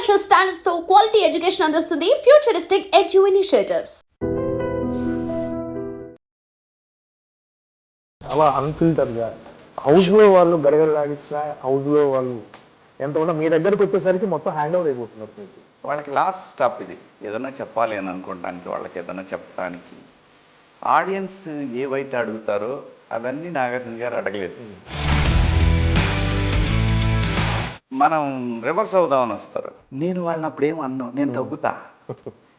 International standards తో quality education అందిస్తుంది futuristic edu initiatives. చాలా అన్ఫిల్టర్గా హౌస్లో వాళ్ళు గడగడలాడించిన హౌస్లో వాళ్ళు ఎంత ఉన్నా మీ దగ్గరకు వచ్చేసరికి మొత్తం హ్యాండ్ ఓవర్ అయిపోతున్నారు మీకు. వాళ్ళకి లాస్ట్ స్టాప్ ఇది. ఏదైనా చెప్పాలి అని అనుకోవడానికి, వాళ్ళకి ఏదైనా చెప్పడానికి ఆడియన్స్ ఏవైతే అడుగుతారో అవన్నీ నాగార్జున గారు అడగలేదు. మనం రివర్స్ అవుదామని వస్తారు. నేను వాళ్ళని అప్పుడేం అన్నాను, నేను తగ్గుతా.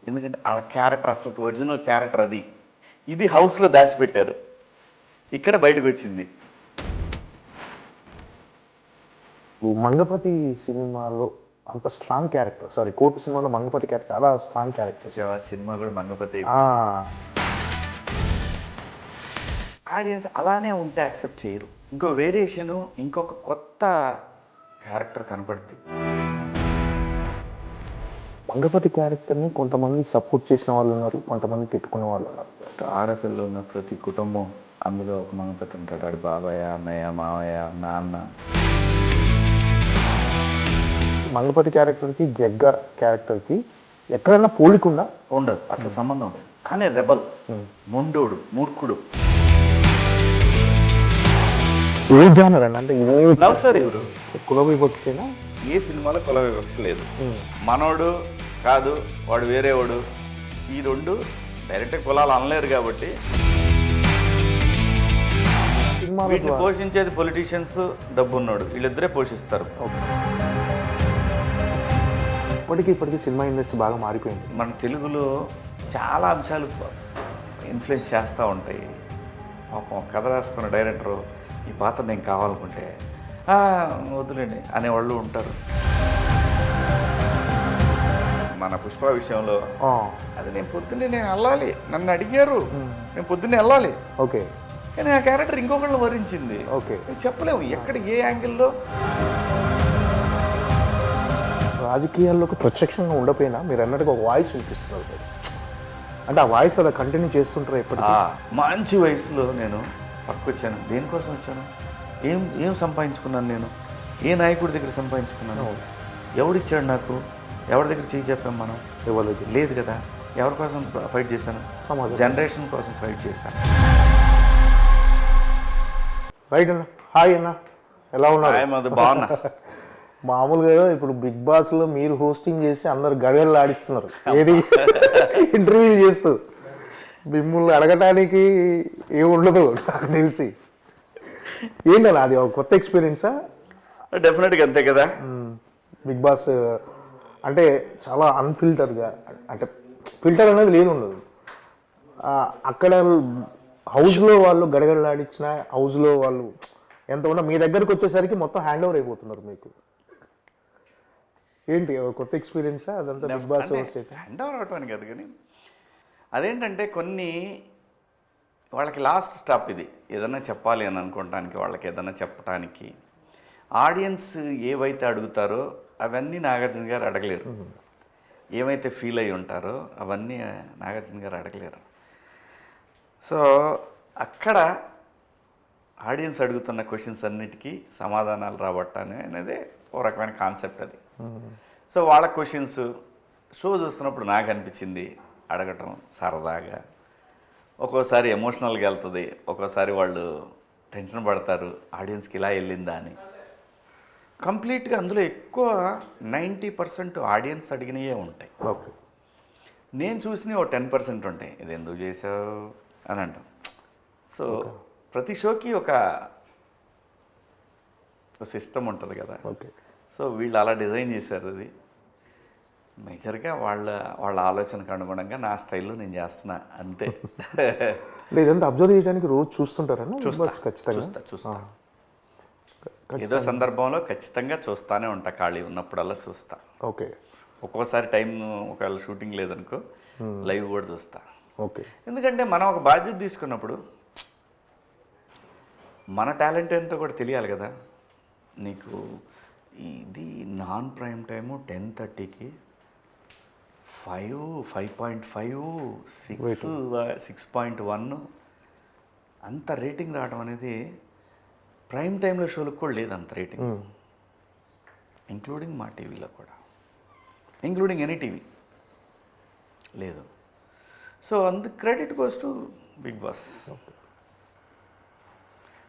ఎందుకంటే వాళ్ళ క్యారెక్టర్ అసలు ఒరిజినల్ క్యారెక్టర్ అది. ఇది హౌస్లో దాచిపెట్టారు, ఇక్కడ బయటకు వచ్చింది. మంగపతి సినిమాలో అంత స్ట్రాంగ్ క్యారెక్టర్, సారీ కోర్టు సినిమాలో మంగపతి క్యారెక్టర్ చాలా స్ట్రాంగ్ క్యారెక్టర్. సినిమా కూడా మంగపతి ఆడియన్స్ అలానే ఉంటే యాక్సెప్ట్ చేయరు. ఇంకో వేరియేషను, ఇంకొక కొత్త క్యారెక్టర్ కనపడుతుంది. మంగపతి క్యారెక్టర్ని కొంతమంది సపోర్ట్ చేసిన వాళ్ళు ఉన్నారు, కొంతమంది తిట్టుకునే వాళ్ళు ఉన్నారు. ఆడపిల్లలు ఉన్న ప్రతి కుటుంబం అందులో ఒక మంగపతి ఉంటాడు. ఆడు బాబాయ్, అన్నయ్య, మావయ్య, నాన్న. మంగపతి క్యారెక్టర్కి జగ్గ క్యారెక్టర్కి ఎక్కడైనా పోలికుండా ఉండదు, అసలు సంబంధం ఉండదు. కానీ రెబల్, మొండోడు, మూర్ఖుడు. ఏ జానర్ అండి అంటే లవ్ స్టోరీ. ఎవరు కుల విభక్తినా? ఏ సినిమాలో కుల వివక్ష లేదు. మనోడు కాదు, వాడు వేరేవాడు, ఈ రెండు డైరెక్ట్ కులాలు అనలేరు కాబట్టి వీటిని పోషించేది పొలిటీషియన్స్, డబ్బు ఉన్నాడు, వీళ్ళిద్దరే పోషిస్తారు. ఇప్పటికీ సినిమా ఇండస్ట్రీ బాగా మారిపోయింది. మన తెలుగులో చాలా అంశాలు ఇన్ఫ్లుయెన్స్ చేస్తూ ఉంటాయి. పాపం కథ రాసుకున్న డైరెక్టరు ఈ పాత్ర నేను కావాలనుకుంటే వద్దులేండి అనేవాళ్ళు ఉంటారు. మన పుష్ప విషయంలో అది నేను పొద్దున్నే వెళ్ళాలి, నన్ను అడిగారు, నేను పొద్దున్నే వెళ్ళాలి. ఓకే, కానీ ఆ క్యారెక్టర్ ఇంకొకళ్ళు వరించింది. ఓకే, చెప్పలేము ఎక్కడ ఏ యాంగిల్లో. రాజకీయాల్లోకి ప్రత్యక్షంగా ఉండపోయినా మీరు అన్నట్టుగా ఒక వాయిస్ వినిపిస్తున్నారు. అంటే ఆ వాయిస్ అలా కంటిన్యూ చేస్తుంటారు ఎప్పటికీ. మంచి వయసులో నేను పక్కకు వచ్చాను. దేనికోసం వచ్చాను? ఏం సంపాదించుకున్నాను నేను? ఏ నాయకుడి దగ్గర సంపాదించుకున్నాను? ఎవడిచ్చాడు నాకు? ఎవరి దగ్గర చేయి చెప్పాం మనం? ఎవరికి లేదు కదా. ఎవరి కోసం ఫైట్ చేశాను? జనరేషన్ కోసం ఫైట్ చేశాను. రైట్ అన్న, హాయ్ అన్న, ఎలా ఉన్నారు? బాగున్నా. మామూలుగా ఇప్పుడు బిగ్ బాస్లో మీరు హోస్టింగ్ చేసి అందరు గడగడలు ఆడిస్తున్నారు, ఏది ఇంటర్వ్యూ చేస్తూ. మిమ్మల్ని అడగటానికి ఏముండదు నాకు తెలిసి. ఏంటన్నా అది ఒక కొత్త ఎక్స్పీరియన్సా? డెఫినెట్గా అంతే కదా. బిగ్ బాస్ అంటే చాలా అన్ఫిల్టర్గా, అంటే ఫిల్టర్ అనేది లేదు, ఉండదు. అక్కడ హౌస్లో వాళ్ళు గడగడలాడించిన హౌస్లో వాళ్ళు ఎంత ఉన్నా మీ దగ్గరకు వచ్చేసరికి మొత్తం హ్యాండ్ ఓవర్ అయిపోతున్నారు మీకు. ఏంటి కొత్త ఎక్స్పీరియన్సా అదంతా? బిగ్ బాస్ హ్యాండ్ ఓవర్ అవటం కాదు, కానీ అదేంటంటే కొన్ని వాళ్ళకి లాస్ట్ స్టాప్ ఇది. ఏదైనా చెప్పాలి అని అనుకోవటానికి, వాళ్ళకి ఏదైనా చెప్పడానికి ఆడియన్స్ ఏవైతే అడుగుతారో అవన్నీ నాగార్జున గారు అడగలేరు. ఏమైతే ఫీల్ అయి ఉంటారో అవన్నీ నాగార్జున గారు అడగలేరు. సో అక్కడ ఆడియన్స్ అడుగుతున్న క్వశ్చన్స్ అన్నిటికీ సమాధానాలు రాబట్టాలి అనేది ఓ రకమైన కాన్సెప్ట్ అది. సో వాళ్ళ క్వశ్చన్స్ షో చూస్తున్నప్పుడు నాకు అనిపించింది అడగటం సరదాగా. ఒక్కోసారి ఎమోషనల్గా వెళ్తుంది, ఒక్కోసారి వాళ్ళు టెన్షన్ పడతారు, ఆడియన్స్కి ఇలా వెళ్ళిందా అని. కంప్లీట్గా అందులో ఎక్కువ 90% ఆడియన్స్ అడిగినవే ఉంటాయి. ఓకే, నేను చూసినవి ఓ 10% ఉంటాయి. ఇది ఎందుకు చేసావు అని అంటాం. సో ప్రతి షోకి ఒక సిస్టమ్ ఉంటుంది కదా. ఓకే, సో వీళ్ళు అలా డిజైన్ చేశారు. అది మేజర్గా వాళ్ళ ఆలోచనకు అనుగుణంగా నా స్టైల్లో నేను చేస్తున్నా అంతే. లేదంటే అబ్జర్వ్ చేయడానికి రోజు చూస్తుంటారన్నా? చూస్తా. ఏదో సందర్భంలో ఖచ్చితంగా చూస్తానే ఉంటా, ఖాళీ ఉన్నప్పుడల్లా చూస్తా. ఓకే, ఒక్కోసారి టైం ఒకవేళ షూటింగ్ లేదనుకో లైవ్ కూడా చూస్తా. ఓకే, ఎందుకంటే మనం ఒక బాధ్యత తీసుకున్నప్పుడు మన టాలెంట్ ఏంటో కూడా తెలియాలి కదా. నీకు ఇది నాన్ ప్రైమ్ టైము 10:30కి 5.5 6.1 అంత రేటింగ్ రావడం అనేది ప్రైమ్ టైంలో షోలకు కూడా లేదు అంత రేటింగ్, ఇంక్లూడింగ్ మా టీవీలో కూడా. ఇంక్లూడింగ్ ఎనీ టీవీ లేదు. సో అందుకు credit goes to big boss.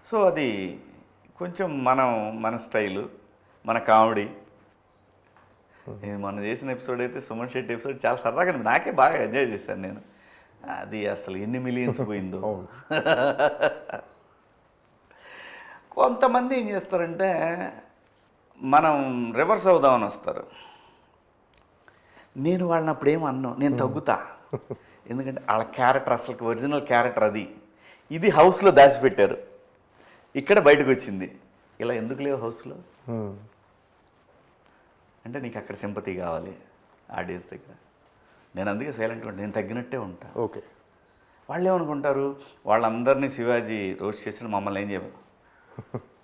So అది కొంచెం మన స్టైలు, మన కామెడీ. నేను మొన్న చేసిన ఎపిసోడ్ అయితే సుమన్ శెట్టి ఎపిసోడ్ చాలా సరదాగా నాకే బాగా ఎంజాయ్ చేశాను నేను. అది అసలు ఎన్ని మిలియన్స్ పోయిందో. కొంతమంది ఏం చేస్తారంటే మనం రివర్స్ అవుదామని వస్తారు. నేను వాళ్ళని అప్పుడు ఏం అన్నాను, నేను తగ్గుతా. ఎందుకంటే వాళ్ళ క్యారెక్టర్ అసలు ఒరిజినల్ క్యారెక్టర్ అది. ఇది హౌస్లో దాచిపెట్టారు, ఇక్కడ బయటకు వచ్చింది. ఇలా ఎందుకు లేవు హౌస్లో అంటే నీకు అక్కడ సింపతి కావాలి ఆడియన్స్ దగ్గర. నేను అందుకే సైలెంట్గా ఉంటాను, నేను తగ్గినట్టే ఉంటా. ఓకే. వాళ్ళు ఏమనుకుంటారు, వాళ్ళందరినీ శివాజీ రోస్ట్ చేసిన మమ్మల్ని ఏం చేయరు,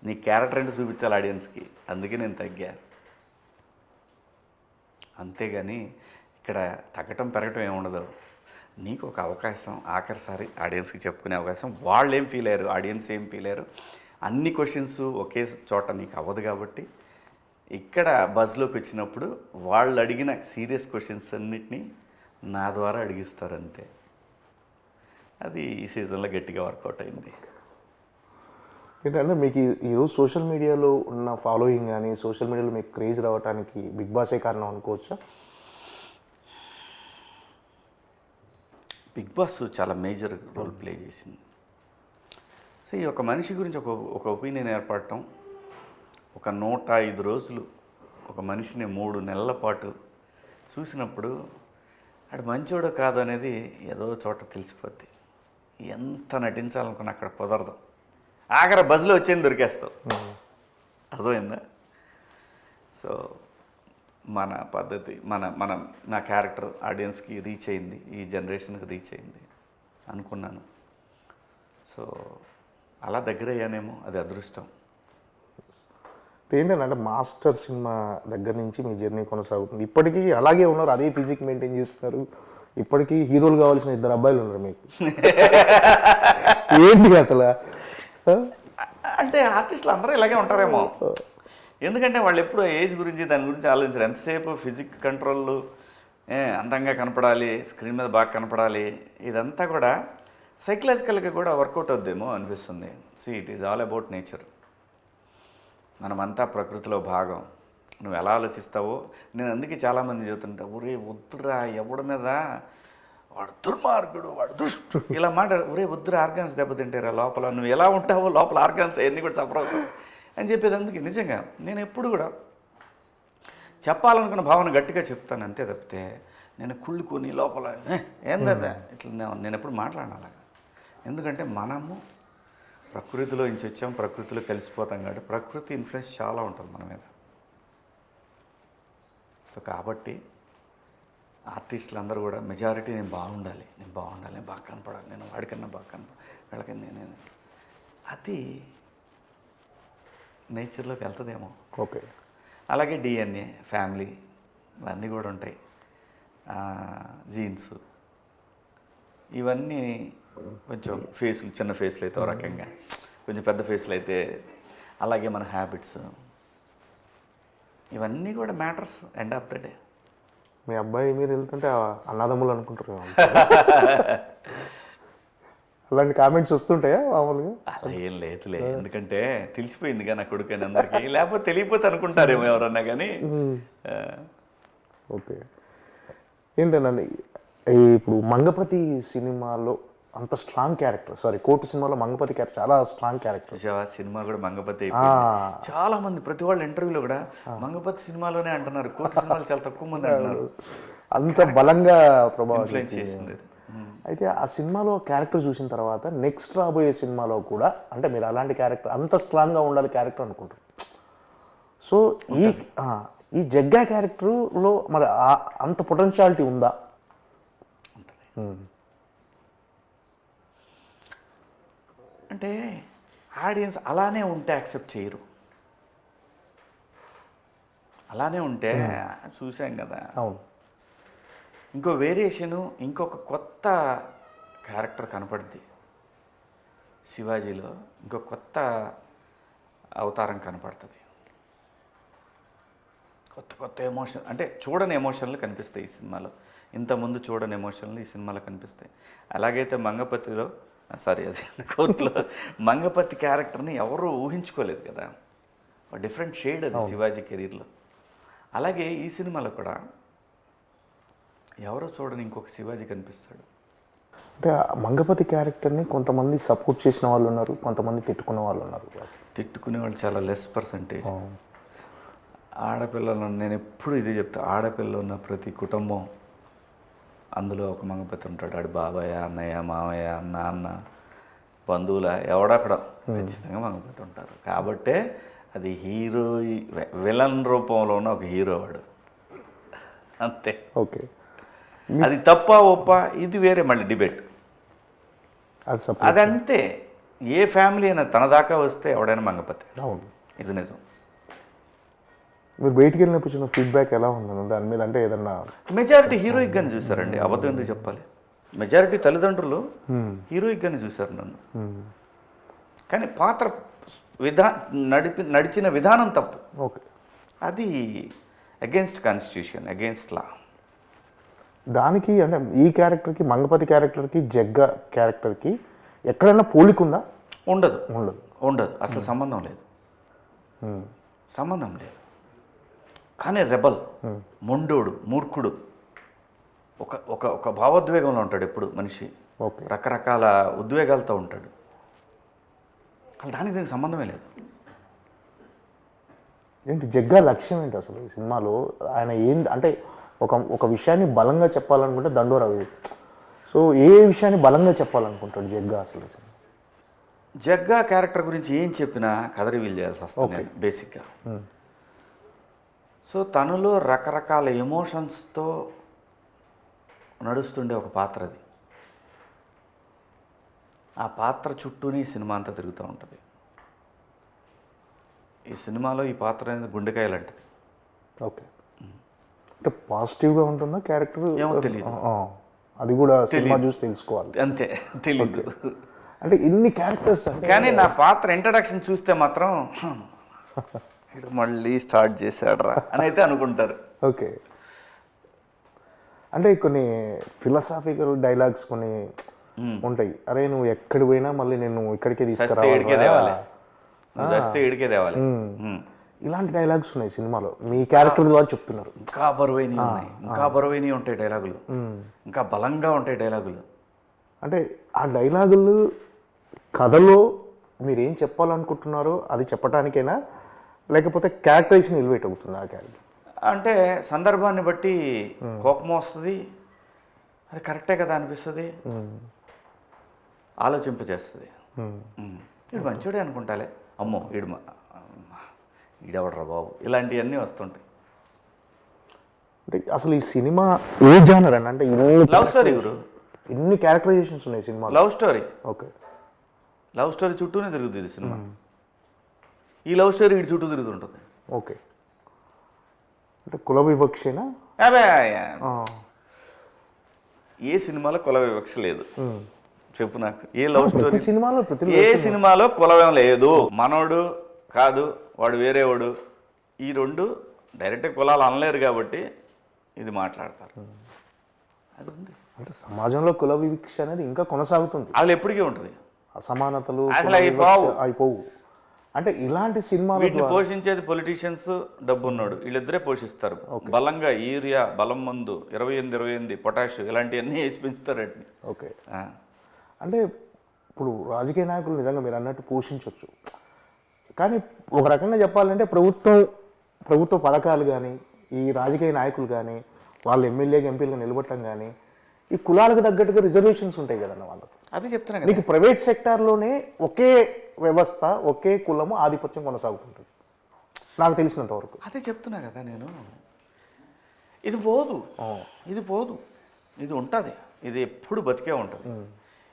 నీ క్యారెక్టర్ అంటే చూపించాలి ఆడియన్స్కి, అందుకే నేను తగ్గా. అంతేగాని ఇక్కడ తగ్గటం పెరగటం ఏముండదు. నీకు ఒక అవకాశం ఆఖరిసారి ఆడియన్స్కి చెప్పుకునే అవకాశం. వాళ్ళు ఏం ఫీల్ అయ్యారు, ఆడియన్స్ ఏం ఫీల్ అయ్యారు, అన్ని క్వశ్చన్స్ ఒకే చోట నీకు అవ్వదు. కాబట్టి ఇక్కడ బజ్లోకి వచ్చినప్పుడు వాళ్ళు అడిగిన సీరియస్ క్వశ్చన్స్ అన్నిటినీ నా ద్వారా అడిగిస్తారు అంతే. అది ఈ సీజన్లో గట్టిగా వర్కౌట్ అయింది. ఏంటంటే మీకు ఈరోజు సోషల్ మీడియాలో ఉన్న ఫాలోయింగ్ కానీ సోషల్ మీడియాలో మీకు క్రేజ్ రావడానికి బిగ్ బాసే కారణం అనుకోవచ్చా? బిగ్ బాస్ చాలా మేజర్ రోల్ ప్లే చేసింది. సో ఈ ఒక మనిషి గురించి ఒక ఒపీనియన్ ఏర్పడటం, ఒక 105 రోజులు ఒక మనిషిని 3 నెలల పాటు చూసినప్పుడు ఆడు మంచోడో కాదు అనేది ఏదో చోట తెలిసిపోద్ది. ఎంత నటించాలనుకున్నా అక్కడ కుదరదు. ఆఖరి బజ్లో వచ్చేది దొరికేస్తావు. అర్థమైందా? సో మన పద్ధతి, నా క్యారెక్టర్ ఆడియన్స్కి రీచ్ అయింది, ఈ జనరేషన్కి రీచ్ అయింది అనుకున్నాను. సో అలా దగ్గర అయ్యానేమో, అది అదృష్టం. ఏంటంటే మాస్టర్ సినిమా దగ్గర నుంచి మీ జర్నీ కొనసాగుతుంది. ఇప్పటికీ అలాగే ఉన్నారు, అదే ఫిజిక్ మెయింటైన్ చేస్తున్నారు. ఇప్పటికీ హీరోలు కావాల్సిన 2 అబ్బాయిలు ఉన్నారు మీకు. ఏంటి అసలు? అంటే ఆర్టిస్టులు అందరూ ఇలాగే ఉంటారేమో. ఎందుకంటే వాళ్ళు ఎప్పుడు ఏజ్ గురించి దాని గురించి ఆలోచించారు. ఎంతసేపు ఫిజిక్ కంట్రోల్, అందంగా కనపడాలి, స్క్రీన్ మీద బాగా కనపడాలి, ఇదంతా కూడా సైకలాజికల్గా కూడా వర్కౌట్ అవుద్దేమో అనిపిస్తుంది. It is all about nature. మనమంతా ప్రకృతిలో భాగం. నువ్వు ఎలా ఆలోచిస్తావో, నేను అందుకే చాలామంది చెబుతుంటా, ఒరే వద్దురా ఎవడి మీద వాడు దుర్మార్గుడు, వాడు దుష్టు ఇలా ఒరే వద్దురా, ఆర్గాన్స్ దెబ్బతింటారా లోపల, నువ్వు ఎలా ఉంటావో లోపల ఆర్గాన్స్ అవన్నీ కూడా సఫర్ అవుతావు అని చెప్పేది. అందుకే నిజంగా నేను ఎప్పుడు కూడా చెప్పాలనుకున్న భావన గట్టిగా చెప్తాను అంతే తప్పితే నేను కుళ్ళుకొని లోపల ఏందా ఇట్లా నేను ఎప్పుడు మాట్లాడాను అలాగా. ఎందుకంటే మనము ప్రకృతిలో నుంచి వచ్చాం, ప్రకృతిలో కలిసిపోతాం కాబట్టి ప్రకృతి ఇన్ఫ్లుయెన్స్ చాలా ఉంటుంది మన మీద. సో కాబట్టి ఆర్టిస్టులు అందరూ కూడా మెజారిటీ నేను బాగుండాలి, నేను బాగా కనపడాలి, నేను వాడికన్నా బాగా కనపడాలి, వీళ్ళకన్నా నేను, అది నేచర్లోకి వెళ్తుందేమో. ఓకే. అలాగే డిఎన్ఏ, ఫ్యామిలీ ఇవన్నీ కూడా ఉంటాయి, జీన్స్, ఇవన్నీ కొంచెం ఫేస్లు, చిన్న ఫేస్లు అయితే ఒక రకంగా, కొంచెం పెద్ద ఫేస్లు అయితే అలాగే మన హ్యాబిట్స్, ఇవన్నీ కూడా matters end of the day. మీ అబ్బాయి మీరు వెళ్తుంటే అన్నదమ్ములు అనుకుంటారు. అలాంటి కామెంట్స్ వస్తుంటాయా మామూలుగా? అలా ఏం లేదులే, ఎందుకంటే తెలిసిపోయిందిగా నా కొడుకు అని అందరికీ. లేకపోతే తెలియపోతే అనుకుంటారేమో ఎవరన్నా కానీ. ఓకే. ఏంటండి ఇప్పుడు మంగపతి సినిమాలో అంత స్ట్రాంగ్ క్యారెక్టర్, కోర్టు సినిమాలో మంగపతి క్యారెక్టర్ చాలా స్ట్రాంగ్ క్యారెక్టర్. సినిమా కూడా మంగపతి చాలా మంది, ప్రతి వాళ్ళ ఇంటర్వ్యూలో కూడా మంగపతి సినిమాలోనే అంటున్నారు, కోర్టు సినిమాలు చాలా తక్కువ మంది అంటున్నారు. అంత బలంగా ప్రభావం ఇన్ఫ్లుయెన్స్ చేసింది. అయితే ఆ సినిమాలో క్యారెక్టర్ చూసిన తర్వాత నెక్స్ట్ రాబోయే సినిమాలో కూడా అంటే మీరు అలాంటి క్యారెక్టర్ అంత స్ట్రాంగ్గా ఉండాలి క్యారెక్టర్ అనుకుంటారు. సో ఈ జగ్గా క్యారెక్టర్లో మరి అంత పొటెన్షియాలిటీ ఉందా? అంటే ఆడియన్స్ అలానే ఉంటే యాక్సెప్ట్ చేయరు. అలానే ఉంటే చూసాం కదా. అవును. ఇంకో వేరియేషను, ఇంకొక కొత్త క్యారెక్టర్ కనపడుద్ది శివాజీలో, ఇంకో కొత్త అవతారం కనపడుతుంది, కొత్త కొత్త ఎమోషన్ అంటే చూడని ఎమోషన్లు కనిపిస్తాయి ఈ సినిమాలో. ఇంతకుముందు చూడని ఎమోషన్లు ఈ సినిమాలో కనిపిస్తాయి. అలాగైతే మంగపతిలో సారీ అది కోర్టులో మంగపతి క్యారెక్టర్ని ఎవరూ ఊహించుకోలేదు కదా, డిఫరెంట్ షేడ్ అది శివాజీ కెరీర్లో. అలాగే ఈ సినిమాలో కూడా ఎవరో చూడని ఇంకొక శివాజీ కనిపిస్తాడు. అంటే ఆ మంగపతి క్యారెక్టర్ని కొంతమంది సపోర్ట్ చేసిన వాళ్ళు ఉన్నారు, కొంతమంది తిట్టుకున్న వాళ్ళు ఉన్నారు. తిట్టుకునే వాళ్ళు చాలా లెస్ పర్సంటేజ్. ఆడపిల్లలను నేను ఎప్పుడు ఇది చెప్తా, ఆడపిల్లలు ఉన్న ప్రతి కుటుంబం అందులో ఒక మంగపతి ఉంటాడు. ఆడు బాబాయ్, అన్నయ్య, మామయ్య, నాన్న, బంధువుల ఎవడక్కడ ఖచ్చితంగా మంగపతి ఉంటారు. కాబట్టే అది హీరో విలన్ రూపంలో ఉన్న ఒక హీరో వాడు, అంతే. ఓకే, అది తప్ప ఒప్ప ఇది వేరే మళ్ళీ డిబేట్. అదంతే. ఏ ఫ్యామిలీ అయినా తన దాకా వస్తే ఎవడైనా మంగపతి. అవును, ఇది నిజం. మీరు బయటికి వెళ్ళినప్పుడు చిన్న ఫీడ్బ్యాక్ ఎలా ఉందన్న దాని మీద? అంటే ఏదన్నా మెజారిటీ హీరోయిక్గానే చూసారండి, అబద్ధం ఎందుకు చెప్పాలి. మెజారిటీ తల్లిదండ్రులు హీరోయిక్గానే చూశారు నన్ను. కానీ పాత్ర నడిచిన విధానం తప్పు. ఓకే, అది అగెన్స్ట్ కాన్స్టిట్యూషన్, అగెన్స్ట్ లా. దానికి అంటే ఈ క్యారెక్టర్కి, మంగపతి క్యారెక్టర్కి, జగ్గ క్యారెక్టర్కి ఎక్కడైనా పోలిక ఉందా? ఉండదు, ఉండదు, ఉండదు. అసలు సంబంధం లేదు, సంబంధం లేదు. కానీ రెబల్, మొండోడు, మూర్ఖుడు, ఒక ఒక ఒక భావోద్వేగంలో ఉంటాడు ఎప్పుడు మనిషి. ఓకే, రకరకాల ఉద్వేగాలతో ఉంటాడు. అసలు దానికి దీనికి సంబంధమే లేదు. ఏంటి జగ్గ లక్ష్యం ఏంటి అసలు ఈ సినిమాలో? ఆయన ఏంది అంటే ఒక విషయాన్ని బలంగా చెప్పాలనుకుంటే దండోరా. సో ఏ విషయాన్ని బలంగా చెప్పాలనుకుంటాడు జగ్గ అసలు? జగ్గా క్యారెక్టర్ గురించి ఏం చెప్పినా కథ రివీల్ చేయాల్సి వస్తుంది బేసిక్గా. సో తనలో రకరకాల ఎమోషన్స్తో నడుస్తుండే ఒక పాత్ర అది. ఆ పాత్ర చుట్టూనే ఈ సినిమా అంతా తిరుగుతూ ఉంటుంది. ఈ సినిమాలో ఈ పాత్ర అనేది గుండెకాయ లాంటిది. ఓకే, అంటే పాజిటివ్గా ఉంటుందా క్యారెక్టర్? ఏమో తెలియదు, అది కూడా సినిమా చూసి తెలుసుకోవాలి. అంతే, తెలియదు. అంటే ఇన్ని క్యారెక్టర్స్ కానీ నా పాత్ర ఇంట్రడక్షన్ చూస్తే మాత్రం ఇటు మళ్ళీ స్టార్ట్ చేశాడ్రా అని అయితే అనుకుంటారు. ఓకే, అంటే కొన్ని ఫిలాసాఫికల్ డైలాగ్స్ కొన్ని ఉంటాయి. అరే నువ్వు ఎక్కడికి పోయినా మళ్ళీ నేను ఇక్కడికే తీసుకురావాలి, ఇలాంటి డైలాగ్స్ ఉన్నాయి సినిమాలో. మీ క్యారెక్టర్ ద్వారా చెప్తున్నారు. ఇంకా బరువైనవి ఉన్నాయి, ఇంకా బరువైనవి ఉంటాయి డైలాగులు, ఇంకా బలంగా ఉంటాయి డైలాగులు. అంటే ఆ డైలాగులు కథలో మీరు ఏం చెప్పాలనుకుంటున్నారో అది చెప్పడానికైనా, లేకపోతే క్యారెక్టరైజేషన్ ఎలివేట్ అవుతుంది ఆ క్యారెక్టర్? అంటే సందర్భాన్ని బట్టి కోపం వస్తుంది, అది కరెక్టే కదా అనిపిస్తుంది, ఆలోచింపజేస్తుంది. వీడు మంచోడే అనుకుంటాలే, అమ్మో ఈడెవడరా బాబు, ఇలాంటివన్నీ వస్తుంటాయి. అంటే అసలు ఈ సినిమా ఏ జానర్ అండి? అంటే లవ్ స్టోరీ గురు, ఇన్ని క్యారెక్టరైజేషన్స్ ఉన్నాయి cinema. Love story. Okay, love story చుట్టూనే తిరుగుతుంది సినిమా. ఈ లవ్ స్టోరీ వీడి చుట్టూ తిరుగుతుంటుంది. ఓకే, అంటే కుల వివక్షేనా? అదే, ఏ సినిమాలో కుల వివక్ష లేదు చెప్పు నాకు. ఏ లవ్ స్టోరీ సినిమాలో, ఏ సినిమాలో కులవేం లేదు. మనోడు కాదు, వాడు వేరేవాడు, ఈ రెండు డైరెక్ట్ కులాలు అనలేరు కాబట్టి ఇది మాట్లాడతారు. అది ఉంది. అంటే సమాజంలో కుల వివక్ష అనేది ఇంకా కొనసాగుతుంది, అది ఎప్పటికీ ఉంటుంది. అసమానతలు అసలు అయిపోవు. అంటే ఇలాంటి సినిమాలు వీటిని పోషించేది పొలిటీషియన్స్, డబ్బు ఉన్నాడు, వీళ్ళిద్దరే పోషిస్తారు. బలంగా యూరియా, బలం మందు, 28 పొటాష్ ఇలాంటివన్నీ వేసి పెంచుతారు వాటిని. ఓకే, అంటే ఇప్పుడు రాజకీయ నాయకులు నిజంగా మీరు అన్నట్టు పోషించవచ్చు, కానీ ఒక రకంగా చెప్పాలంటే ప్రభుత్వ పథకాలు కానీ, ఈ రాజకీయ నాయకులు కానీ, వాళ్ళు ఎమ్మెల్యేగా ఎంపీలుగా నిలబడటం కానీ, ఈ కులాలకు తగ్గట్టుగా రిజర్వేషన్స్ ఉంటాయి కదన్న వాళ్ళకు. అదే చెప్తున్నా నీకు ప్రైవేట్ సెక్టార్లోనే ఒకే వ్యవస్థ, ఒకే కులము ఆధిపత్యం కొనసాగుతుంటుంది నాకు తెలిసినంత వరకు. అదే చెప్తున్నా కదా నేను. ఇది పోదు, ఇది పోదు, ఇది ఉంటుంది, ఇది ఎప్పుడు బతికే ఉంటుంది.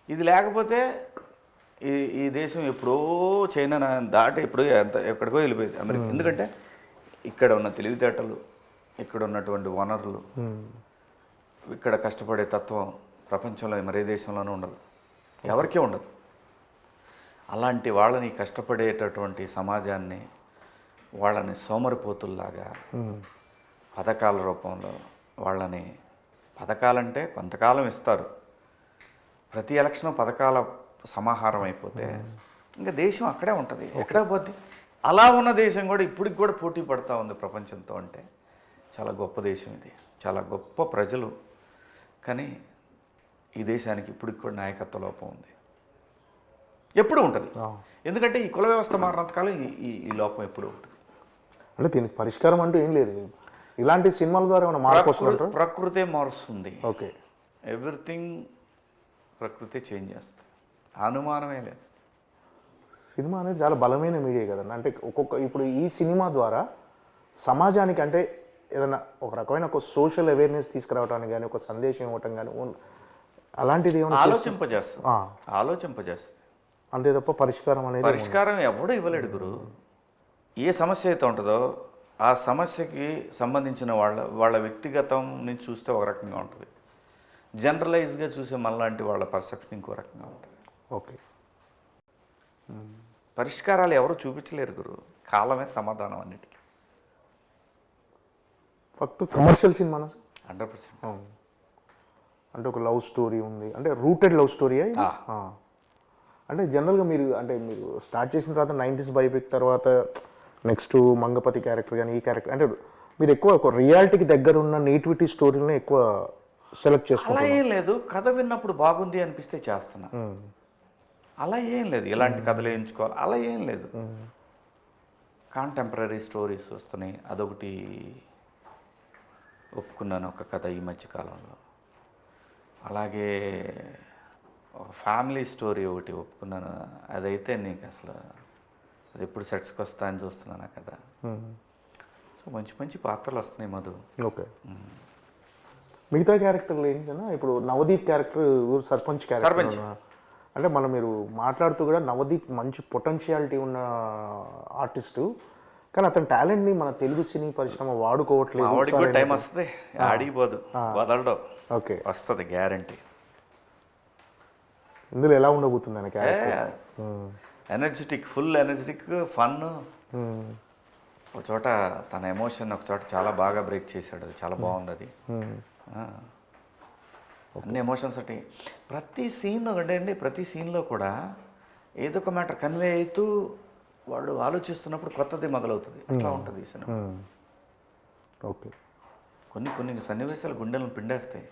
ఇది లేకపోతే ఈ దేశం ఎప్పుడో చైనా దాటి ఎప్పుడో ఎక్కడికో వెళ్ళిపోయింది అమెరికా. ఎందుకంటే ఇక్కడ ఉన్న తెలివితేటలు, ఇక్కడ ఉన్నటువంటి వనరులు, ఇక్కడ కష్టపడే తత్వం ప్రపంచంలో మరే దేశంలోనూ ఉండదు, ఎవరికీ ఉండదు. అలాంటి వాళ్ళని, కష్టపడేటటువంటి సమాజాన్ని వాళ్ళని సోమరిపోతుల్లాగా పథకాల రూపంలో వాళ్ళని, పథకాలంటే కొంతకాలం ఇస్తారు, ప్రతి ఎలక్షన్ పథకాల సమాహారం అయిపోతే ఇంకా దేశం అక్కడే ఉంటుంది, ఎక్కడే పోద్ది. అలా ఉన్న దేశం కూడా ఇప్పటికి కూడా పోటీ పడుతూ ఉంది ప్రపంచంతో. అంటే చాలా గొప్ప దేశం ఇది, చాలా గొప్ప ప్రజలు. కానీ ఈ దేశానికి ఇప్పటికి కూడా నాయకత్వ లోపం ఉంది, ఎప్పుడు ఉంటుంది. ఎందుకంటే ఈ కుల వ్యవస్థ మారినంతకాలం ఈ లోపం ఎప్పుడు ఉంటుంది. అంటే దీనికి పరిష్కారం అంటూ ఏం లేదు, ఇలాంటి సినిమాల ద్వారా ఏమైనా మార్పు వస్తుందంటారా? ప్రకృతే మారుస్తుంది. ఓకే, ఎవ్రీథింగ్ ప్రకృతి చేంజ్ చేస్తుంది, అనుమానమే లేదు. సినిమా అనేది చాలా బలమైన మీడియా కదండి. అంటే ఇప్పుడు ఈ సినిమా ద్వారా సమాజానికి అంటే ఏదైనా ఒక రకమైన ఒక సోషల్ అవేర్నెస్ తీసుకురావడానికి కానీ, ఒక సందేశం ఇవ్వటం కానీ అలాంటిది ఏమైనా ఆలోచింపజేస్తుంది అంతే తప్ప పరిష్కారం అనేది పరిష్కారం ఎవడూ ఇవ్వలేడు గురు. ఏ సమస్య అయితే ఉంటుందో ఆ సమస్యకి సంబంధించిన వాళ్ళ వ్యక్తిగతం నుంచి చూస్తే ఒక రకంగా ఉంటుంది, జనరలైజ్గా చూసే మనలాంటి వాళ్ళ పర్సెప్షన్ ఇంకో రకంగా ఉంటుంది. ఓకే, పరిష్కారాలు ఎవరు చూపించలేరు గురు, కాలమే సమాధానం అన్నిటికీ. ఫక్త్ కమర్షియల్ సినిమా 100%. అంటే ఒక లవ్ స్టోరీ ఉంది, అంటే రూటెడ్ లవ్ స్టోరీ. అంటే జనరల్గా మీరు స్టార్ట్ చేసిన తర్వాత 90s బయోపిక్ తర్వాత నెక్స్ట్ మంగపతి క్యారెక్టర్ కానీ ఈ క్యారెక్టర్ అంటే మీరు ఎక్కువ ఒక రియాలిటీకి దగ్గర ఉన్న నేటివిటీ స్టోరీని ఎక్కువ సెలెక్ట్ అలా చేసుకుంటారు. ఏం లేదు, కథ విన్నప్పుడు బాగుంది అనిపిస్తే చేస్తున్నా, అలా ఏం లేదు. ఇలాంటి కథలు ఎంచుకోవాలి అలా ఏం లేదు. కాంటెంపరీ స్టోరీస్ వస్తున్నాయి, అదొకటి ఒప్పుకున్నాను ఒక కథ ఈ మధ్యకాలంలో. అలాగే ఒక ఫ్యామిలీ స్టోరీ ఒకటి ఒప్పుకున్నాను, అదైతే నీకు అసలు అది ఎప్పుడు సెట్స్కి వస్తా అని చూస్తున్నాను కదా. సో మంచి మంచి పాత్రలు వస్తున్నాయి మధు. ఓకే, మిగతా క్యారెక్టర్లు ఏంటన్నా ఇప్పుడు నవదీప్ క్యారెక్టర్ సర్పంచ్ క్యారెక్టర్ అంటే మీరు మాట్లాడుతూ కూడా నవదీప్ మంచి పొటెన్షియాలిటీ ఉన్న ఆర్టిస్టు, కానీ అతని టాలెంట్ని మన తెలుగు సినీ పరిశ్రమ వాడుకోవట్లేదు. ఆవిడకి కూడా టైం వస్తుంది, ఆడిపోదు, వదలడం. ఓకే, వస్తుంది గ్యారంటీ. ఇందులో ఎలా ఉండబోతుంది ఆయన character? Energetic, full energetic, fun. ఒక చోట తన ఎమోషన్ ఒక చోట చాలా బాగా బ్రేక్ చేశాడు, అది చాలా బాగుంది. అది అన్ని ఎమోషన్స్ ఉంటాయి ప్రతి సీన్లో. అంటే ప్రతి సీన్లో కూడా ఏదో ఒక మ్యాటర్ కన్వే అవుతూ వాడు ఆలోచిస్తున్నప్పుడు కొత్తది మొదలవుతుంది, అట్లా ఉంటుంది ఈ సినిమా. ఓకే, కొన్ని సన్నివేశాలు గుండెలను పిండేస్తాయి.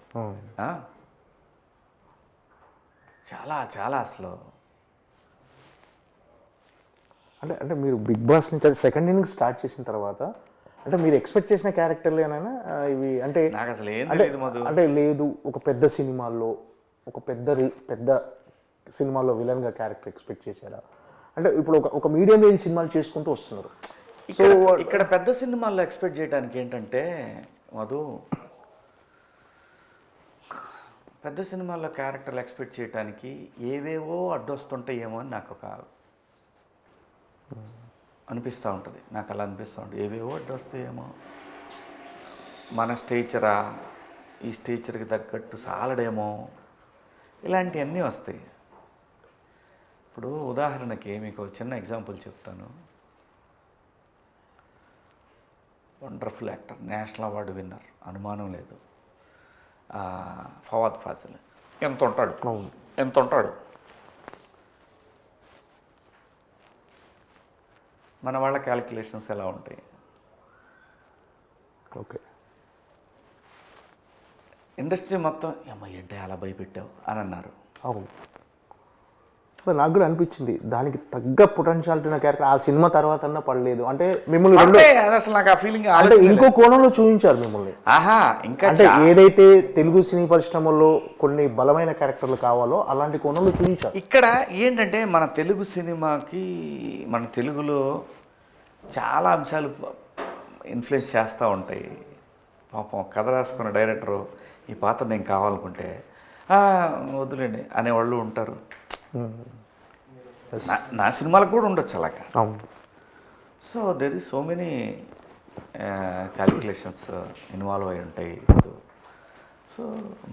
చాలా చాలా అసలు అంటే మీరు బిగ్ బాస్ నుంచి సెకండ్ ఇన్నింగ్ స్టార్ట్ చేసిన తర్వాత అంటే మీరు ఎక్స్పెక్ట్ చేసిన క్యారెక్టర్లేనా ఇవి? అంటే నాకు అసలు ఏం తెలియదు మధు. అంటే లేదు, ఒక పెద్ద సినిమాల్లో ఒక పెద్ద సినిమాల్లో విలన్గా క్యారెక్టర్ ఎక్స్పెక్ట్ చేశారా? అంటే ఇప్పుడు ఒక మీడియం రేంజ్ సినిమాలు చేసుకుంటూ వస్తున్నారు. ఇక్కడ పెద్ద సినిమాల్లో ఎక్స్పెక్ట్ చేయడానికి ఏంటంటే మధు, పెద్ద సినిమాల్లో క్యారెక్టర్లు ఎక్స్పెక్ట్ చేయడానికి ఏవేవో అడ్డొస్తుంటాయేమో అని నాకు ఒక అనిపిస్తూ ఉంటుంది. నాకు అలా అనిపిస్తూ ఉంటుంది, ఏవేవో అడ్డొస్తాయేమో, మన స్టేచరా ఈ స్టేచర్కి తగ్గట్టు సాలడేమో, ఇలాంటివన్నీ వస్తాయి. ఇప్పుడు ఉదాహరణకి మీకు చిన్న ఎగ్జాంపుల్ చెప్తాను. Wonderful actor, national award winner, అనుమానం లేదు, ఫవాద్ ఫాజిల్. ఎంత ఉంటాడు మన వాళ్ళ క్యాలిక్యులేషన్స్ ఎలా ఉంటాయి? ఓకే, ఇండస్ట్రీ మొత్తం అమ్మ ఏంటి అలా భయపెట్టావు అని అన్నారు. అవును, నాకు కూడా అనిపించింది దానికి తగ్గ పొటెన్షియాలిటీ ఉన్న క్యారెక్టర్ ఆ సినిమా తర్వాత అన్నా పడలేదు. అంటే మిమ్మల్ని అసలు నాకు ఆ ఫీలింగ్ అంటే ఇంకో కోణంలో చూపించారు మిమ్మల్ని. ఇంకా అంటే ఏదైతే తెలుగు సినీ పరిశ్రమలో కొన్ని బలమైన క్యారెక్టర్లు కావాలో అలాంటి కోణంలో చూపించారు. ఇక్కడ ఏంటంటే మన తెలుగు సినిమాకి, మన తెలుగులో చాలా అంశాలు ఇన్ఫ్లుయెన్స్ చేస్తూ ఉంటాయి. పాపం కథ రాసుకున్న డైరెక్టరు ఈ పాత్ర నేను కావాలనుకుంటే వద్దులేండి అనేవాళ్ళు ఉంటారు. నా సినిమాలకు కూడా ఉండొచ్చు అలాగా. So there is so many calculations involve అయి ఉంటాయి. సో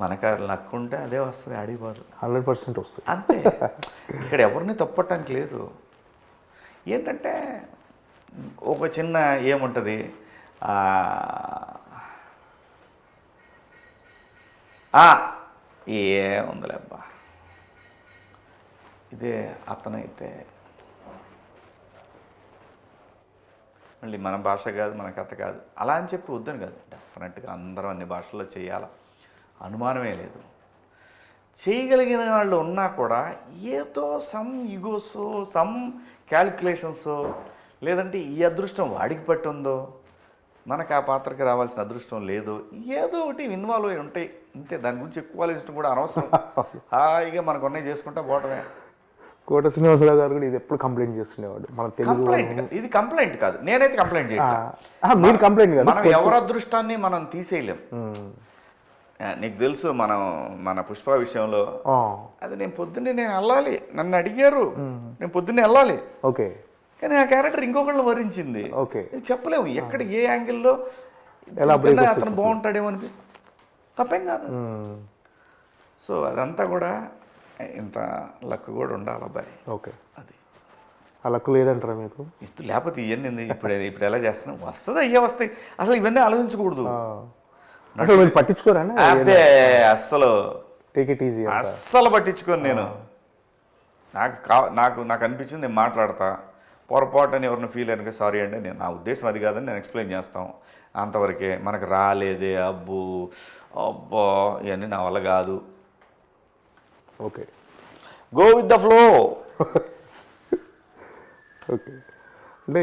మనకు లక్ ఉంటే అదే వస్తుంది, ఆడిపోదు. 100% వస్తుంది అంతే. ఇక్కడ ఎవరిని తప్పట్టడానికి లేదు. ఏంటంటే ఒక చిన్న ఏముంటుంది, ఉందిలే అబ్బా, ఇదే అతనైతే మళ్ళీ మన భాష కాదు, మన కథ కాదు అలా అని చెప్పి వద్దని కాదు. డెఫినెట్గా అందరం అన్ని భాషల్లో చేయాలా, అనుమానమే లేదు. చేయగలిగిన వాళ్ళు ఉన్నా కూడా ఏదో సమ్ ఈగోసో, సమ్ క్యాలిక్యులేషన్సో, లేదంటే ఈ అదృష్టం వాడికి పట్టుందో, మనకు ఆ పాత్రకి రావాల్సిన అదృష్టం లేదో, ఏదో ఒకటి ఇన్వాల్వ్ అయి ఉంటాయి అంతే. దాని గురించి ఎక్కువ ఆలోచించడం కూడా అనవసరం. హాయిగా మనకు ఉన్నాయి చేసుకుంటా పోవటమే. కోట శ్రీనివాసరావు గారు కూడా ఇది ఎప్పుడు కంప్లైంట్ చేస్తుండేవాడు మన తెలుగు. కంప్లైంట్ ఇది కంప్లైంట్ కాదు, నేనైతే కంప్లైంట్ చేయను. మీరు కంప్లైంట్ కాదు, మనం ఎవరి అదృష్టాన్ని మనం తీసేయలేం. నీకు తెలుసు మన పుష్ప విషయంలో అది నేను పొద్దున్నే వెళ్ళాలి, నన్ను అడిగారు, నేను పొద్దున్నే వెళ్ళాలి. ఓకే, కానీ ఆ క్యారెక్టర్ ఇంకొకళ్ళని వరించింది. ఓకే, చెప్పలేము ఎక్కడ ఏ యాంగిల్లో అతను బాగుంటాడేమో అని. తప్పేం కాదు. సో అదంతా కూడా ఇంత లక్ కూడా ఉండాలి అబ్బాయి. ఓకే, అది ఆ లక్ లేదంటారా మీకు? లేకపోతే ఇవన్నీ ఇప్పుడు ఎలా చేస్తున్నాం, వస్తుంది అయ్యే వస్తాయి. అసలు ఇవన్నీ ఆలోచించకూడదు. అసలు మీరు పట్టించుకోరా? అదే అస్సలు టేక్ ఇట్ ఈజీ. అస్సలు పట్టించుకోను నేను. నాకు అనిపించింది నేను మాట్లాడతా. పొరపాటు అని ఎవరిని ఫీల్ అయినా సారీ అండి, నేను నా ఉద్దేశం అది కాదని నేను ఎక్స్ప్లెయిన్ చేస్తాం, అంతవరకే. మనకు రాలేదే అబ్బో ఇవన్నీ నా వల్ల కాదు. Okay, go with the flow. Okay, అంటే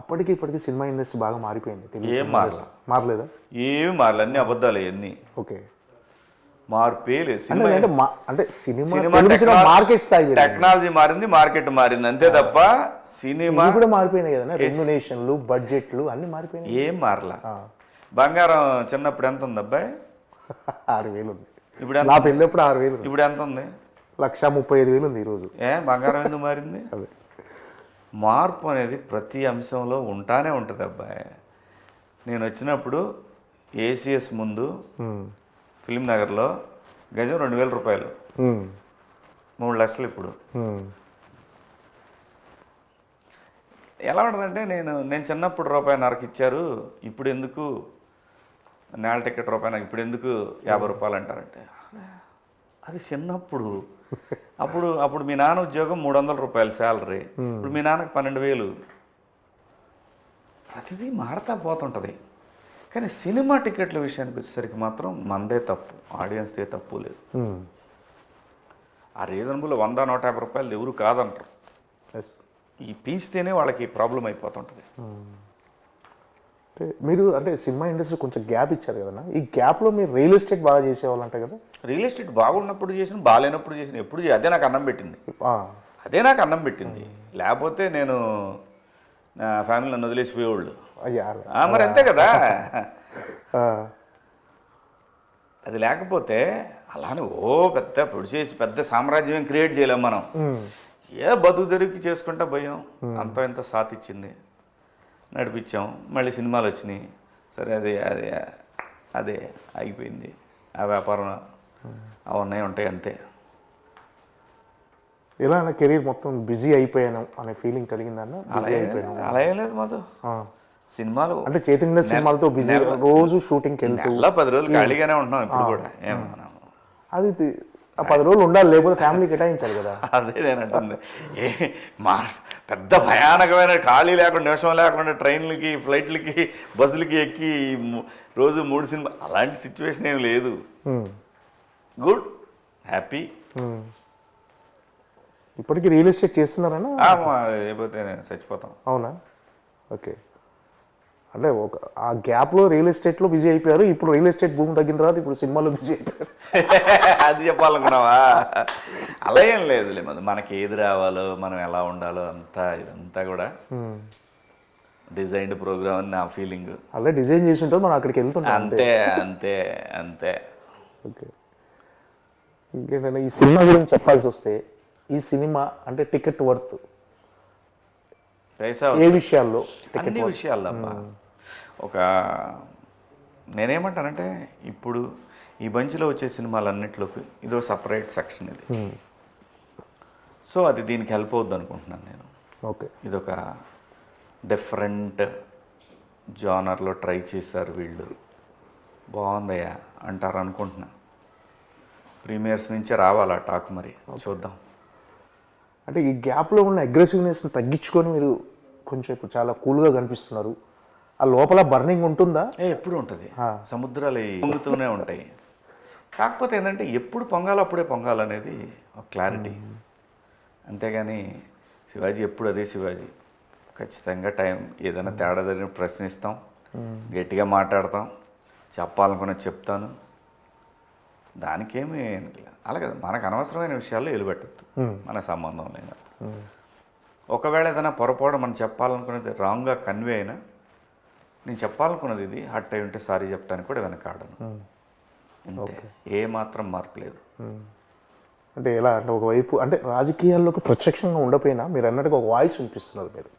అప్పటికి ఇప్పటికి సినిమా ఇండస్ట్రీ బాగా మారిపోయింది. ఏం మారలేదా? ఏమి మారలే, అన్నీ అబద్ధాలు అవన్నీ. ఓకే, మార్పే లేదు. అంటే సినిమా మార్కెట్ స్థాయి టెక్నాలజీ మారింది, మార్కెట్ మారింది అంతే తప్ప సినిమా కూడా మారిపోయినాయి కదా. రెమ్యునేషన్లు, బడ్జెట్లు అన్ని మారిపోయినాయి. ఏం మారలా. బంగారం చిన్నప్పుడు ఎంత ఉంది అబ్బాయి? 6,000 ఉంది. ఇప్పుడు నా పెళ్ళప్పుడు 6,000. ఇప్పుడు ఎంత ఉంది? 1,35,000 ఉంది ఈరోజు. బంగారం ఎందుకు మారింది? అదే మార్పు అనేది ప్రతి అంశంలో ఉంటానే ఉంటుంది అబ్బాయి. నేను వచ్చినప్పుడు ఏసీఎస్ ముందు ఫిలిం నగర్లో గజం 2,000 రూపాయలు, 3 లక్షలు. ఇప్పుడు ఎలా ఉంటుందంటే నేను చిన్నప్పుడు ₹1.50 ఇచ్చారు, ఇప్పుడు ఎందుకు నేల టికెట్ ₹1 ఇప్పుడు ఎందుకు 50 రూపాయలు అంటారంటే, అది చిన్నప్పుడు. అప్పుడు మీ నాన్న ఉద్యోగం 300 రూపాయలు శాలరీ, ఇప్పుడు మీ నాన్నకు 12,000. ప్రతిదీ మారుతా పోతుంటుంది. కానీ సినిమా టికెట్ల విషయానికి వచ్చేసరికి మాత్రం మనదే తప్పు, ఆడియన్స్దే తప్పు లేదు. ఆ రీజనబుల్ 100-150 రూపాయలు ఎవరు కాదంటారు. ఈ పీస్తేనే వాళ్ళకి ప్రాబ్లం అయిపోతుంటుంది. మీరు అంటే సినిమా ఇండస్ట్రీ కొంచెం గ్యాప్ ఇచ్చారు కదా, ఈ గ్యాప్లో మీరు రియల్ ఎస్టేట్ బాగా చేసేవాళ్ళంట కదా. రియల్ ఎస్టేట్ బాగున్నప్పుడు చేసిన, బాగాలేనప్పుడు చేసిన, ఎప్పుడు అదే నాకు అన్నం పెట్టింది. లేకపోతే నేను నా ఫ్యామిలీ నన్ను వదిలేసిపోయేవాళ్ళు. మరి అంతే కదా. అది లేకపోతే అలానే పెద్ద పొడిచేసి పెద్ద సామ్రాజ్యం క్రియేట్ చేయలేం మనం. బతుకు తెరువుకి చేసుకుంటా భయం అంత ఎంత సాత్ ఇచ్చింది, నడిపించాం. మళ్ళీ సినిమాలు వచ్చినాయి, సరే అదే ఆగిపోయింది. ఆ వ్యాపారం అవన్నీ ఉంటాయి అంతే. ఎలా కెరీర్ మొత్తం బిజీ అయిపోయాను అనే ఫీలింగ్ కలిగిందన్న? అలా ఏం లేదు మాతో. సినిమాలు అంటే చైతన్య సినిమాలతో బిజీ, రోజు షూటింగ్కి వెళ్తూ 10 రోజులు ఖాళీగానే ఉంటున్నాం ఇప్పుడు కూడా. అది 10 రోజులు ఉండాలి, లేకపోతే ఫ్యామిలీ కేటాయించాలి కదా. అదే నేను అంటుంది. పెద్ద భయానకమైన ఖాళీ లేకుండా, నిమిషం లేకుండా ట్రైన్లకి, ఫ్లైట్లకి, బస్సులకి ఎక్కి రోజు 3 సినిమా, అలాంటి సిచ్యువేషన్ ఏం లేదు. Good, happy. ఇప్పటికీ రియల్ ఎస్టేట్ చేస్తున్నారన్నా? లేకపోతే చచ్చిపోతాం. అవునా? ఓకే, అంటే ఆ గ్యాప్లో రియల్ ఎస్టేట్లో బిజీ అయిపోయారు, ఇప్పుడు రియల్ ఎస్టేట్ భూమి తగ్గిన తర్వాత ఇప్పుడు సినిమాలో బిజీ అయిపోయారు. అది చెప్పాలనుకున్నావా? అలా ఏం లేదులే, మనకి ఏది రావాలో, మనం ఎలా ఉండాలో ఇదంతా కూడా డిజైన్డ్ ప్రోగ్రామ్ అని నా ఫీలింగ్. అలా డిజైన్ చేసి ఉంటుంది, మనం అక్కడికి వెళ్తుంటాం. అంతే. ఓకే, ఇంకేంటంటే ఈ సినిమా గురించి చెప్పాల్సి వస్తే, ఈ సినిమా అంటే టికెట్ వర్త్ ఏ విషయాల్లో? అన్ని విషయాల్లో అబ్బా. నేనేమంటానంటే, ఇప్పుడు ఈ బంచ్లో వచ్చే సినిమాలన్నింటిలోకి ఇదో సపరేట్ సెక్షన్ ఇది. సో అది దీనికి హెల్ప్ అవుద్ది అనుకుంటున్నాను నేను. ఓకే, ఇదొక డిఫరెంట్ జానర్లో ట్రై చేశారు వీళ్ళు, బాగుందయ్యా అంటారు అనుకుంటున్నా. ప్రీమియర్స్ నుంచే రావాలా టాక్, మరి చూద్దాం. అంటే ఈ గ్యాప్లో ఉన్న అగ్రెసివ్నెస్ని తగ్గించుకొని మీరు కొంచెం ఇప్పుడు చాలా కూల్గా కనిపిస్తున్నారు. ఆ లోపల బర్నింగ్ ఉంటుందా? ఎప్పుడు ఉంటుంది, సముద్రాలు పొంగుతూనే ఉంటాయి. కాకపోతే ఏంటంటే ఎప్పుడు పొంగాలో అప్పుడే పొంగాలనేది ఒక క్లారిటీ. అంతేగాని శివాజీ ఎప్పుడు అదే శివాజీ. ఖచ్చితంగా టైం ఏదైనా తేడా జరిగిన ప్రశ్నిస్తాం, గట్టిగా మాట్లాడతాం, చెప్పాలనుకున్నది చెప్తాను. దానికేమి అలాగే మనకు అనవసరమైన విషయాల్లో ఎలుపెట్టద్దు, మన సంబంధం లేదు. ఒకవేళ ఏదైనా పొరపాటు మనం చెప్పాలనుకున్నది రాంగ్గా కన్వే అయినా, నేను చెప్పాలనుకున్నది ఇది హర్ట్ అయి ఉంటే సారీ చెప్పడానికి కూడా వెనకాడను. అంతే, ఏ మాత్రం మార్పు లేదు. అంటే ఎలా అంటే ఒకవైపు అంటే రాజకీయాల్లోకి ప్రత్యక్షంగా ఉండకపోయినా మీరు అన్నట్టుగా ఒక వాయిస్ వినిపిస్తున్నారు మీరు.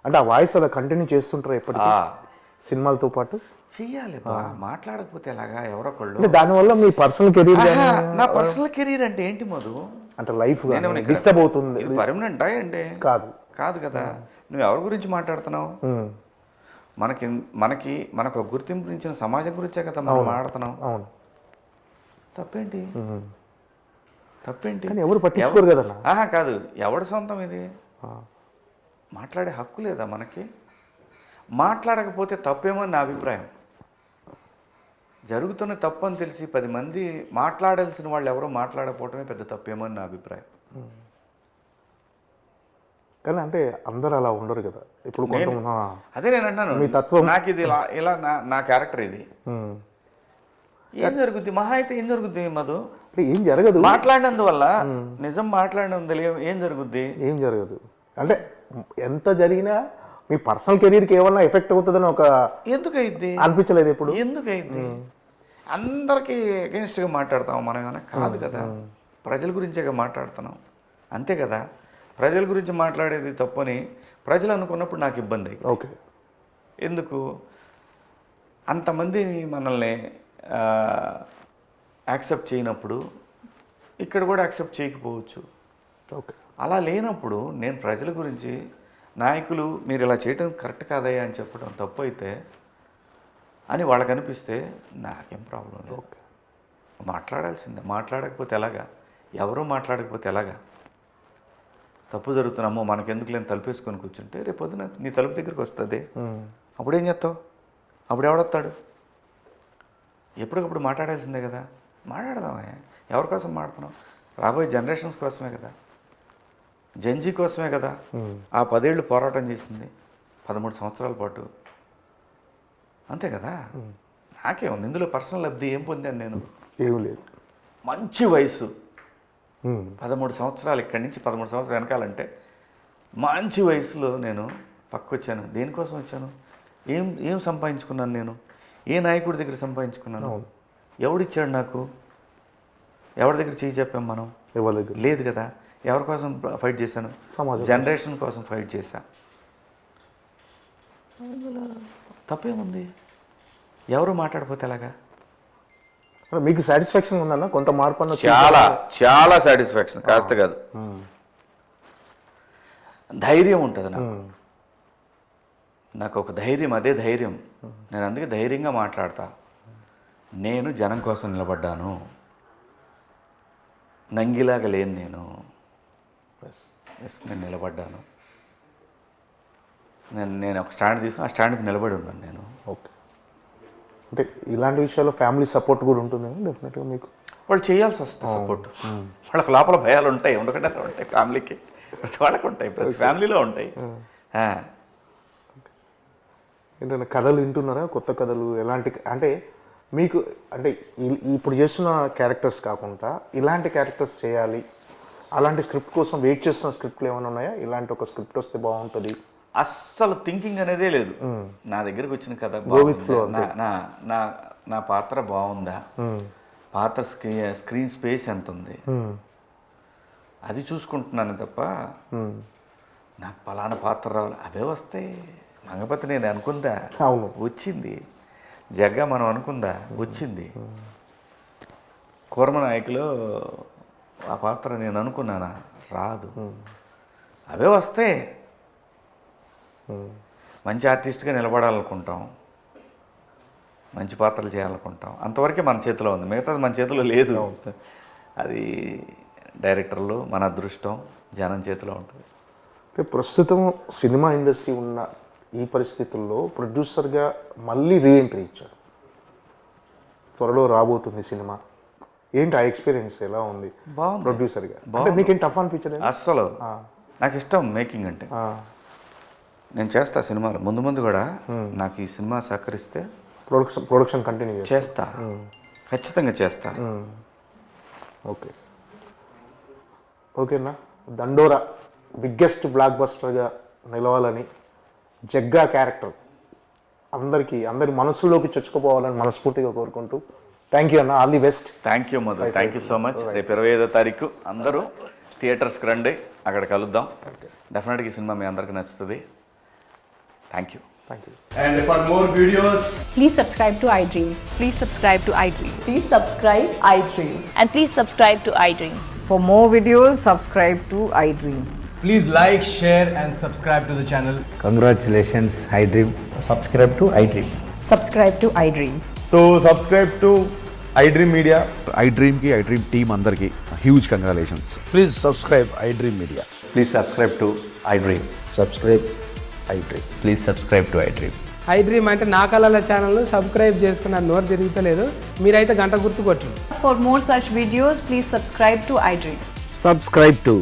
అంటే ఆ వాయిస్ అలా కంటిన్యూ చేస్తుంటారు ఎప్పటికీ సినిమాలతో పాటు? చెయ్యాలి, మాట్లాడకపోతే ఎలాగా ఎవరొకళ్ళు. అంటే దానివల్ల మీ పర్సనల్ కెరీర్, నా పర్సనల్ కెరీర్ అంటే ఏంటి మధు? అంటే లైఫ్ డిస్టర్బ్ అవుతుంది. ఇది పర్మనెంటా ఏంటి? కాదు కాదు కదా. నువ్వు ఎవరి గురించి మాట్లాడుతున్నావు? మనకు ఒక గుర్తింపు ఇచ్చిన సమాజం గురించే కదా మనం మాట్లాడుతున్నాం. అవును, తప్పేంటి? కానీ ఎవరు పట్టించుకోరు కదా. కాదు, ఎవడి సొంతం ఇది? మాట్లాడే హక్కు లేదా మనకి? మాట్లాడకపోతే తప్పేమో నా అభిప్రాయం. జరుగుతున్న తప్పు అని తెలిసి 10 మంది మాట్లాడాల్సిన వాళ్ళు ఎవరో మాట్లాడకపోవటమే పెద్ద తప్పేమో అని నా అభిప్రాయం. కానీ అంటే అందరూ అలా ఉండరు కదా. ఇప్పుడు అదే నేను అన్నాను, మీ తత్వం నాకు ఇది ఇలా నా క్యారెక్టర్ ఇది. ఏం జరుగుద్ది? మహా అయితే ఏం జరుగుద్ది మధు? ఏం జరగదు. మాట్లాడినందువల్ల, నిజం మాట్లాడినందువల్ల ఏం జరుగుద్ది? ఏం జరగదు. అంటే ఎంత జరిగినా మీ పర్సనల్ కెరీర్కి ఏమన్నా ఎఫెక్ట్ అవుతుందని ఒక ఎందుకు అయింది అనిపించలేదు ఇప్పుడు? ఎందుకు అయింది? అందరికీ అగెన్స్ట్గా మాట్లాడతాం మనం ఏమైనా? కాదు కదా, ప్రజల గురించేగా మాట్లాడుతున్నాం, అంతే కదా. ప్రజల గురించి మాట్లాడేది తప్పని ప్రజలు అనుకున్నప్పుడు నాకు ఇబ్బంది అయింది. ఓకే, ఎందుకు అంతమంది మనల్ని యాక్సెప్ట్ చేయనప్పుడు ఇక్కడ కూడా యాక్సెప్ట్ చేయకపోవచ్చు. ఓకే, అలా లేనప్పుడు నేను ప్రజల గురించి, నాయకులు మీరు ఇలా చేయటం కరెక్ట్ కాదయ్యా అని చెప్పడం తప్పు అయితే అని వాళ్ళకి అనిపిస్తే నాకేం ప్రాబ్లం లేదు. మాట్లాడాల్సిందే. మాట్లాడకపోతే ఎలాగా? ఎవరూ మాట్లాడకపోతే ఎలాగా? తప్పు జరుగుతున్నామో మనకెందుకు లేని తలుపేసుకొని కూర్చుంటే రేపు పొద్దున నీ తలుపు దగ్గరికి వస్తుంది. అప్పుడేం చేస్తావు? అప్పుడు ఎవడొస్తాడు? ఎప్పటికప్పుడు మాట్లాడాల్సిందే కదా. మాట్లాడదామే. ఎవరి కోసం మాట్లాడుతున్నాం? రాబోయే జనరేషన్స్ కోసమే కదా, జెన్జీ కోసమే కదా. ఆ 10 ఏళ్ళు పోరాటం చేసింది, 13 సంవత్సరాల పాటు, అంతే కదా. నాకేముంది ఇందులో? పర్సనల్ లబ్ధి ఏం పొందాను నేను? ఏం లేదు. మంచి వయసు 13 సంవత్సరాలు, ఇక్కడి నుంచి 13 సంవత్సరాలు వెనకాలంటే మంచి వయసులో నేను పక్కొచ్చాను. దేనికోసం వచ్చాను? ఏం సంపాదించుకున్నాను నేను? ఏ నాయకుడి దగ్గర సంపాదించుకున్నాను? ఎవడిచ్చాడు నాకు? ఎవరి దగ్గర చేయి చెప్పాం మనం? ఎవరి దగ్గర లేదు కదా. ఎవరి కోసం ఫైట్ చేశాను? జనరేషన్ కోసం ఫైట్ చేశా. తప్పేముంది? ఎవరు మాట్లాడిపోతే ఎలాగా? మీకు సాటిస్ఫాక్షన్ ఉందన్న కొంత మార్పు అన్న? చాలా చాలా సాటిస్ఫాక్షన్, కాస్త కాదు. ధైర్యం ఉంటుంది నాకు ఒక ధైర్యం, అదే ధైర్యం. నేను అందుకే ధైర్యంగా మాట్లాడతా. నేను జనం కోసం నిలబడ్డాను, నంగిలాగా లేను నేను. నేను నిలబడ్డాను. నేను ఒక స్టాండ్ తీసుకుని ఆ స్టాండ్కి నిలబడి ఉన్నాను నేను. ఓకే, అంటే ఇలాంటి విషయాల్లో ఫ్యామిలీ సపోర్ట్ కూడా ఉంటుంది డెఫినెట్గా మీకు? వాళ్ళు చేయాల్సి వస్తుంది సపోర్ట్. వాళ్ళకి లోపల భయాలు ఉంటాయి, ఉండకుండా ఉంటాయి. ఫ్యామిలీకి ప్రతి వాళ్ళకి ఉంటాయి, ప్రతి ఫ్యామిలీలో ఉంటాయి. ఏంటంటే కథలు వింటున్నారా? కొత్త కథలు ఎలాంటి? అంటే మీకు అంటే ఇప్పుడు చేస్తున్న క్యారెక్టర్స్ కాకుండా ఇలాంటి క్యారెక్టర్స్ చేయాలి, అలాంటి స్క్రిప్ట్ కోసం వెయిట్ చేస్తున్న స్క్రిప్ట్లు ఏమైనా ఉన్నాయా? ఇలాంటి ఒక స్క్రిప్ట్ వస్తే బాగుంటుంది అస్సలు థింకింగ్ అనేదే లేదు. నా దగ్గరకు వచ్చిన కథ, నా పాత్ర బాగుందా, పాత్ర స్క్రీన్ స్పేస్ ఎంత ఉంది, అది చూసుకుంటున్నాను తప్ప నాకు పలానా పాత్ర రావాలి అవే వస్తాయి. మంగపతి నేను అనుకుందా? అవును, వచ్చింది. జగ్గా మనం అనుకుందా? వచ్చింది. కూర్మ నాయకులో ఆ పాత్ర నేను అనుకున్నానా? రాదు. అవే వస్తాయి. మంచి ఆర్టిస్ట్గా నిలబడాలనుకుంటాం, మంచి పాత్రలు చేయాలనుకుంటాం, అంతవరకే మన చేతిలో ఉంది, మిగతాది మన చేతిలో లేదు. అది డైరెక్టర్లు, మన అదృష్టం, జనం చేతిలో ఉంటుంది. అంటే ప్రస్తుతం సినిమా ఇండస్ట్రీ ఉన్న ఈ పరిస్థితుల్లో ప్రొడ్యూసర్గా మళ్ళీ రీఎంట్రీ ఇచ్చాడు. త్వరలో రాబోతుంది సినిమా. ఏంటి ఆ ఎక్స్పీరియన్స్ ఎలా ఉంది బాగుంది. ప్రొడ్యూసర్గా? అంటే మీకేం టఫ్ అనిపించలేదు? అస్సలు నాకు ఇష్టం మేకింగ్ అంటే. నేను చేస్తా సినిమాలు ముందు ముందు కూడా. నాకు ఈ సినిమా సహకరిస్తే ప్రొడక్షన్ కంటిన్యూ చేస్తా, ఖచ్చితంగా చేస్తా. ఓకే ఓకేనా. దండోరా బిగ్గెస్ట్ బ్లాక్ బస్టర్గా నిలవాలని, జగ్గా క్యారెక్టర్ అందరి మనసులోకి చొచ్చుకుపోవాలని మనస్ఫూర్తిగా కోరుకుంటూ థ్యాంక్ యూ అన్న, all the best. Thank you Madhu, thank you so much. రేపు 25వ తారీఖు అందరూ థియేటర్స్కి రండి, అక్కడ కలుద్దాం. డెఫినెట్గా ఈ సినిమా మీ అందరికీ నచ్చుతుంది. Thank you. And for more videos, Please subscribe to iDream. Please subscribe to iDream. Please subscribe iDream. And please subscribe to iDream. For more videos, subscribe to iDream. please like, share, and subscribe to the channel. Congratulations, iDream. Subscribe to iDream. Subscribe to iDream. So subscribe to iDream Media. iDream team అందరికి huge congratulations. Please subscribe iDream Media. Please subscribe to iDream. Subscribe iDream. Please subscribe to iDream. iDream అంటే నా కళల channel subscribe చేసుకున్న నోరు తిరుగుతలేదు, మీరైతే గంట గుర్తు కొట్టండి. For more such videos, please subscribe to iDream. Subscribe to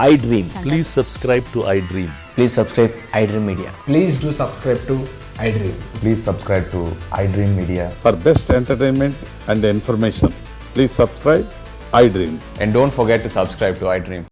iDream. Please subscribe to iDream. Please subscribe iDream Media. Please do subscribe to iDream. Please subscribe to iDream Media. For best entertainment and information, please subscribe iDream. And don't forget to subscribe to iDream.